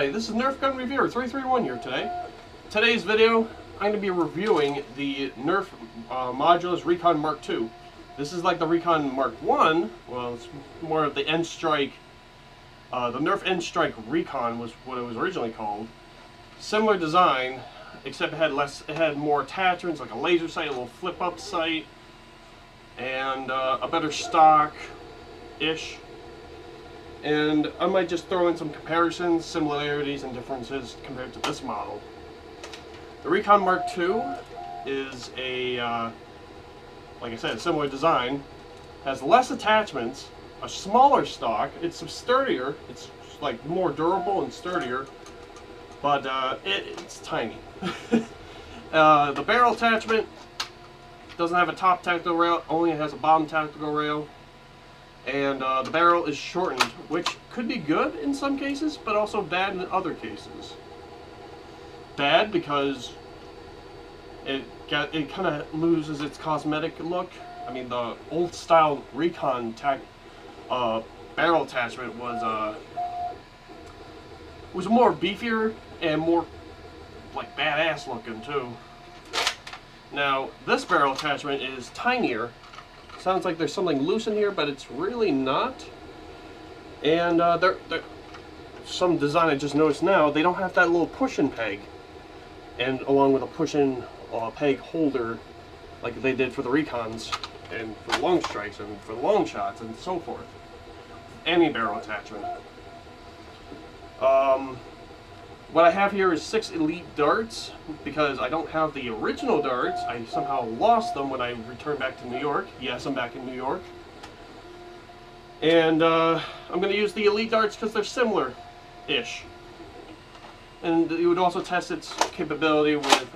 everybody, this is Nerf Gun Reviewer 331 here today. Today's video, I'm going to be reviewing the Nerf Modulus Recon Mark II. This is like the Recon Mark I, well it's more of the End Strike, the Nerf End Strike Recon was what it was originally called. Similar design, except it had more attachments, like a laser sight, a little flip-up sight, and a better stock-ish. And I might just throw in some comparisons, similarities, and differences compared to this model. The Recon Mark II is a, like I said, a similar design. Has less attachments, a smaller stock. It's sturdier. It's like more durable and sturdier, but it's tiny. The barrel attachment doesn't have a top tactical rail. Only has a bottom tactical rail. And the barrel is shortened, which could be good in some cases, but also bad in other cases. Bad because it kind of loses its cosmetic look. I mean, the old style Recon barrel attachment was more beefier and more like badass looking too. Now this barrel attachment is tinier. Sounds like there's something loose in here, but it's really not. And some design I just noticed now, they don't have that little push-in peg, and along with a push-in peg holder, like they did for the Recons and for the long strikes and for the long shots and so forth. Any barrel attachment. What I have here is 6 Elite darts, because I don't have the original darts. I somehow lost them when I returned back to New York. Yes, I'm back in New York. And I'm going to use the Elite darts because they're similar-ish. And you would also test its capability with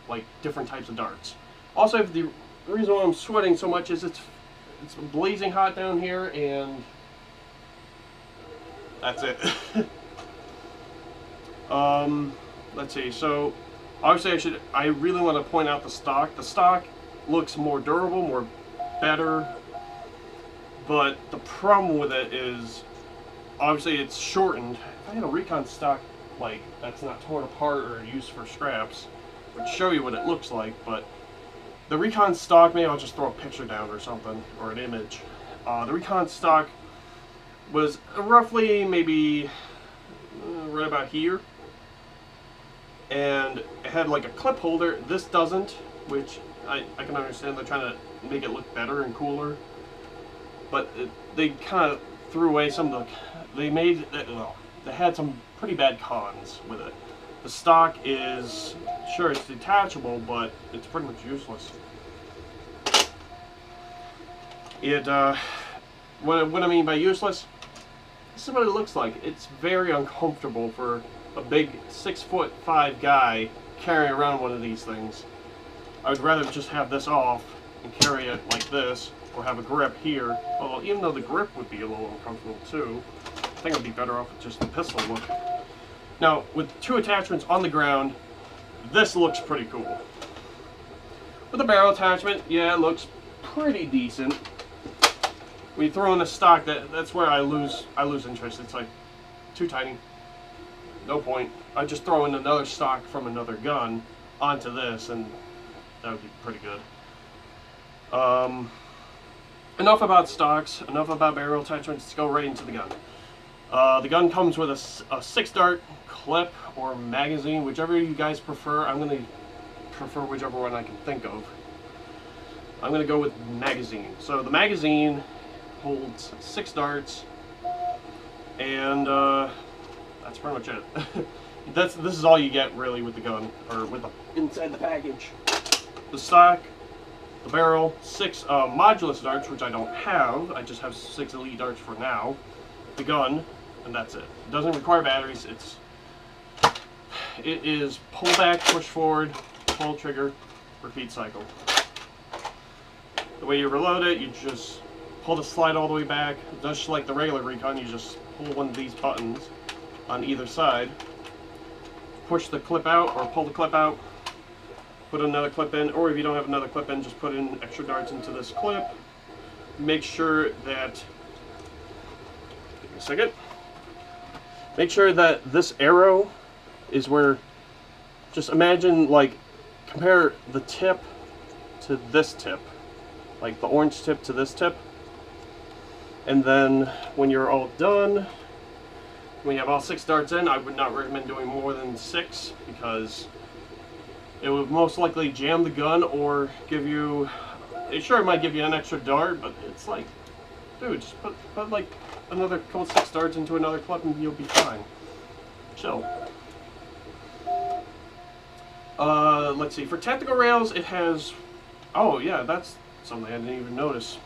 like different types of darts. Also, the reason why I'm sweating so much is it's blazing hot down here, and that's it. Let's see, so obviously I really want to point out the stock. The stock looks more durable, better, but the problem with it is obviously it's shortened. If I had a Recon stock like that's not torn apart or used for scraps, I would show you what it looks like, but the Recon stock, maybe I'll just throw a picture down or something, or an image. The Recon stock was roughly maybe right about here. And it had like a clip holder. This doesn't, which I can understand. They're trying to make it look better and cooler, but they kind of threw away some of the. They had some pretty bad cons with it. The stock is, sure, it's detachable, but it's pretty much useless. What I mean by useless, this is what it looks like. It's very uncomfortable for a big 6'5" guy carrying around one of these things. I would rather just have this off and carry it like this, or have a grip here. Although even though the grip would be a little uncomfortable too, I think it would be better off with just the pistol look. Now, with 2 attachments on the ground, this looks pretty cool. With the barrel attachment, yeah, it looks pretty decent. When you throw in the stock, that's where I lose interest. It's like too tiny. No point. I just throw in another stock from another gun onto this, and that would be pretty good. Enough about stocks. Enough about barrel attachments. Let's go right into the gun. The gun comes with a 6-dart clip or magazine, whichever you guys prefer. I'm going to prefer whichever one I can think of. I'm going to go with magazine. So the magazine holds 6 darts, and that's pretty much it. This is all you get really with the gun, or with the inside the package. The stock, the barrel, 6 Modulus darts, which I don't have. I just have 6 Elite darts for now. The gun, and that's it. It doesn't require batteries. It is pull back, push forward, pull trigger, repeat cycle. The way you reload it, you just pull the slide all the way back. Just like the regular Recon, you just pull one of these buttons on either side, push the clip out or pull the clip out, put another clip in, or if you don't have another clip in, just put in extra darts into this clip. Make sure that, give me a second, make sure that this arrow is where, just imagine, like, compare the tip to this tip, like the orange tip to this tip, and then when you're all done, when you have all 6 darts in, I would not recommend doing more than 6 because it would most likely jam the gun or give you, sure, it might give you an extra dart, but it's like, dude, just put like another couple 6 darts into another clip and you'll be fine. Chill. Let's see, for tactical rails it has, oh yeah, that's something I didn't even notice.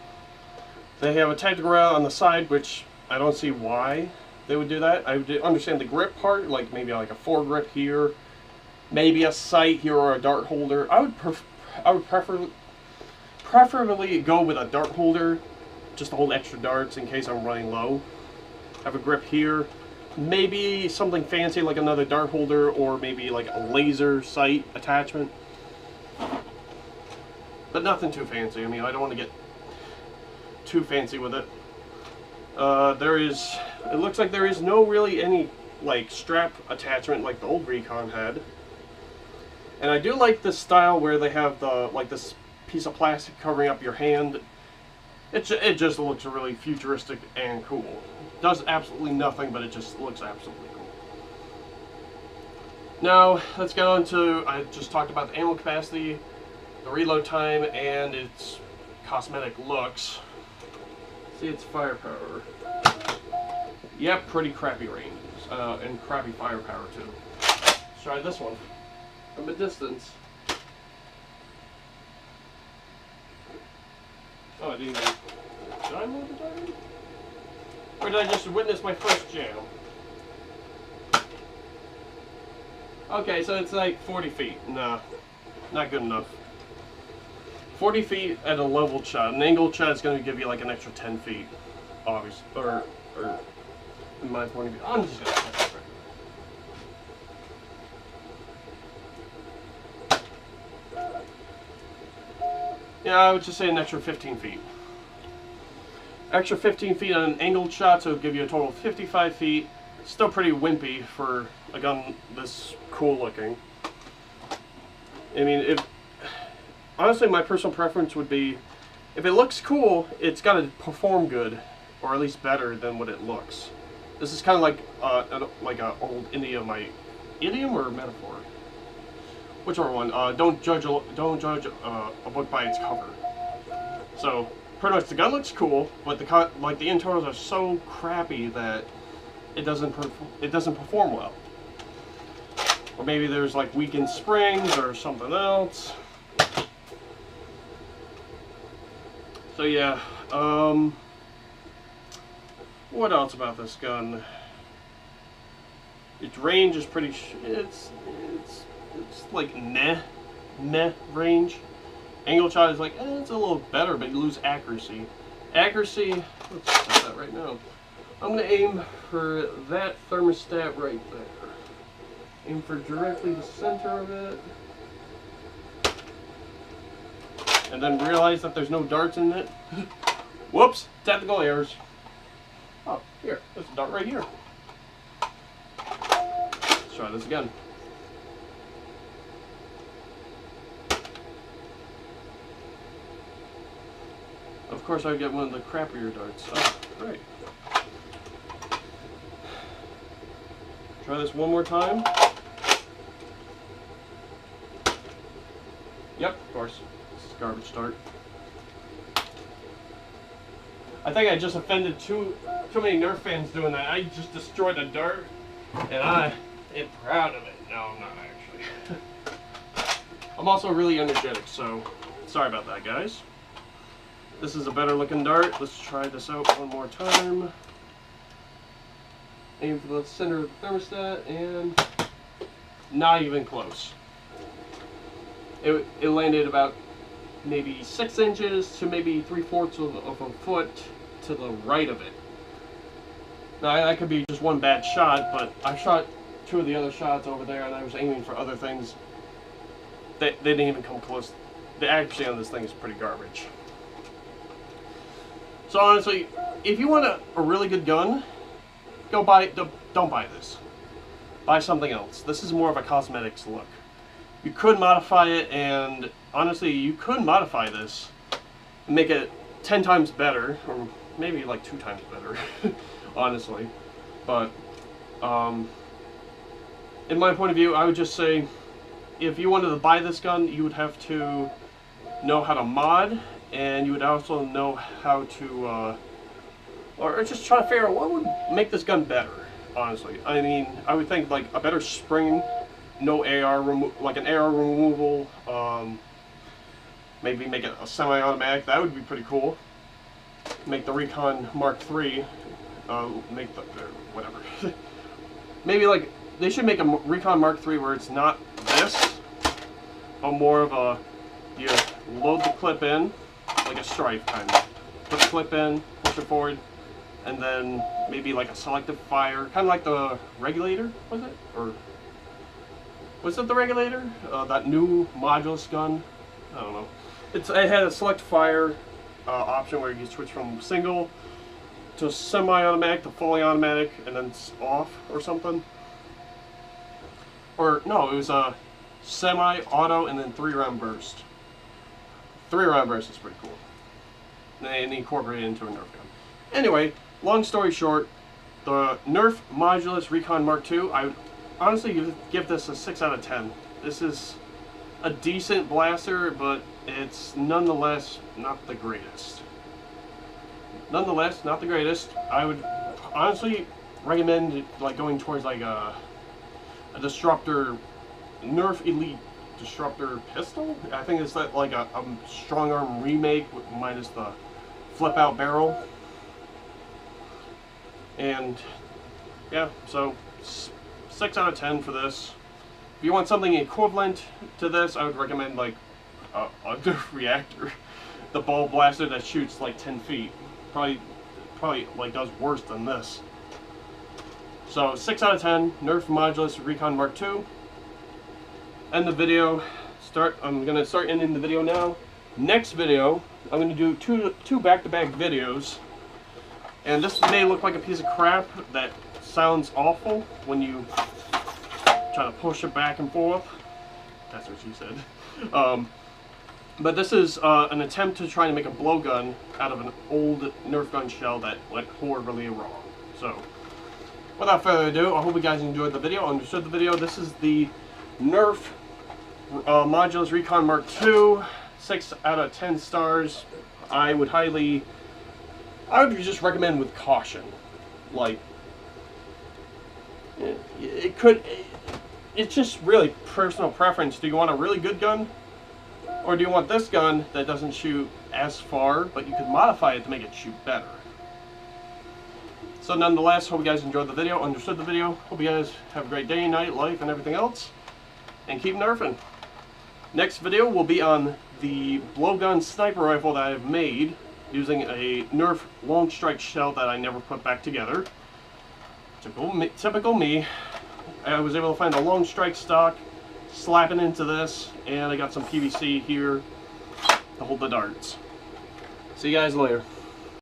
They have a tactical rail on the side, which I don't see why they would do that. I would understand the grip part, like maybe like a foregrip here, maybe a sight here or a dart holder. I would preferably go with a dart holder, just to hold extra darts in case I'm running low. Have a grip here, maybe something fancy like another dart holder or maybe like a laser sight attachment. But nothing too fancy. I mean, I don't want to get too fancy with it. It looks like there is no really any like strap attachment like the old Recon had. And I do like this style where they have the like this piece of plastic covering up your hand. It just looks really futuristic and cool. It does absolutely nothing, but it just looks absolutely cool. Now let's get on to, I just talked about the ammo capacity, the reload time, and its cosmetic looks. See its firepower. Yep, pretty crappy range, and crappy firepower too. Let's try this one from a distance. Oh, I didn't even, did I load the dart? Or did I just witness my first jam? Okay, so it's like 40 feet. Nah, not good enough. 40 feet at a leveled shot. An angled shot is going to give you like an extra 10 feet, obviously. Or in my point of view. I'm just going to test it right now. Yeah, I would just say an extra 15 feet. Extra 15 feet on an angled shot, so it'll give you a total of 55 feet. Still pretty wimpy for a gun this cool looking. I mean, honestly, my personal preference would be, if it looks cool, it's got to perform good, or at least better than what it looks. This is kind of like an old idiom or metaphor. Whichever one. Don't judge a book by its cover. So pretty much the gun looks cool, but the internals are so crappy that it doesn't perform well. Or maybe there's like weakened springs or something else. So yeah, what else about this gun? Its range is pretty. It's like meh range. Angle shot is like it's a little better, but you lose accuracy. Accuracy. Let's test that right now. I'm gonna aim for that thermostat right there. Aim for directly the center of it. And then realize that there's no darts in it. Whoops, technical errors. Oh, here, there's a dart right here. Let's try this again. Of course I get one of the crappier darts. Oh, great. Try this one more time. Yep, of course. Garbage dart. I think I just offended too many Nerf fans doing that. I just destroyed a dart, and I am proud of it. No, I'm not actually. I'm also really energetic, so sorry about that, guys. This is a better looking dart. Let's try this out one more time. Aim for the center of the thermostat, and not even close. It landed about maybe 6 inches to maybe 3/4 of a foot to the right of it. Now that could be just one bad shot, but I shot 2 of the other shots over there and I was aiming for other things. They didn't even come close. The accuracy on this thing is pretty garbage. So honestly, if you want a really good gun, go buy don't buy this. Buy something else. This is more of a cosmetics look. You could modify it, and honestly, you could modify this and make it 10 times better, or maybe like 2 times better, honestly. But in my point of view, I would just say, if you wanted to buy this gun, you would have to know how to mod, and you would also know how to, or just try to figure out what would make this gun better, honestly. I mean, I would think like a better spring, no AR like an AR removal, maybe make it a semi-automatic. That would be pretty cool. Make the Recon Mark III, make the, whatever. Maybe like, they should make a Recon Mark III where it's not this, but more of a, you load the clip in, like a Strife kind of. Put the clip in, push it forward, and then maybe like a selective fire, kind of like the Regulator, was it? Or was it the Regulator? That new Modulus gun? I don't know. It had a select fire option where you switch from single to semi-automatic to fully automatic, and then off or something. Or no, it was a semi-auto and then 3-round burst. 3-round burst is pretty cool. And incorporate it into a Nerf gun. Anyway, long story short, the Nerf Modulus Recon Mark II, I would honestly give this a 6 out of 10. This is a decent blaster, but it's nonetheless not the greatest. Nonetheless, not the greatest. I would honestly recommend like going towards like a Disruptor, Nerf Elite Disruptor pistol. I think it's like a strong arm remake minus the flip out barrel. And yeah, so 6 out of 10 for this. If you want something equivalent to this, I would recommend like a Nerf Reactor, the ball blaster that shoots like 10 feet. Probably like does worse than this. So 6 out of 10, Nerf Modulus Recon Mark II. End the video. I'm gonna start ending the video now. Next video, I'm gonna do two back-to-back videos, and this may look like a piece of crap that sounds awful when you try to push it back and forth. That's what she said. But this is an attempt to try to make a blowgun out of an old Nerf gun shell that went horribly wrong. So, without further ado, I hope you guys enjoyed the video, understood the video. This is the Nerf Modulus Recon Mark II, 6 out of 10 stars. I would just recommend with caution. Like, it's just really personal preference. Do you want a really good gun? Or do you want this gun that doesn't shoot as far, but you could modify it to make it shoot better? So nonetheless, hope you guys enjoyed the video, understood the video. Hope you guys have a great day, night, life, and everything else. And keep nerfing. Next video will be on the blowgun sniper rifle that I've made using a Nerf long strike shell that I never put back together. Typical me. I was able to find a long strike stock, slap it into this, and I got some PVC here to hold the darts. See you guys later.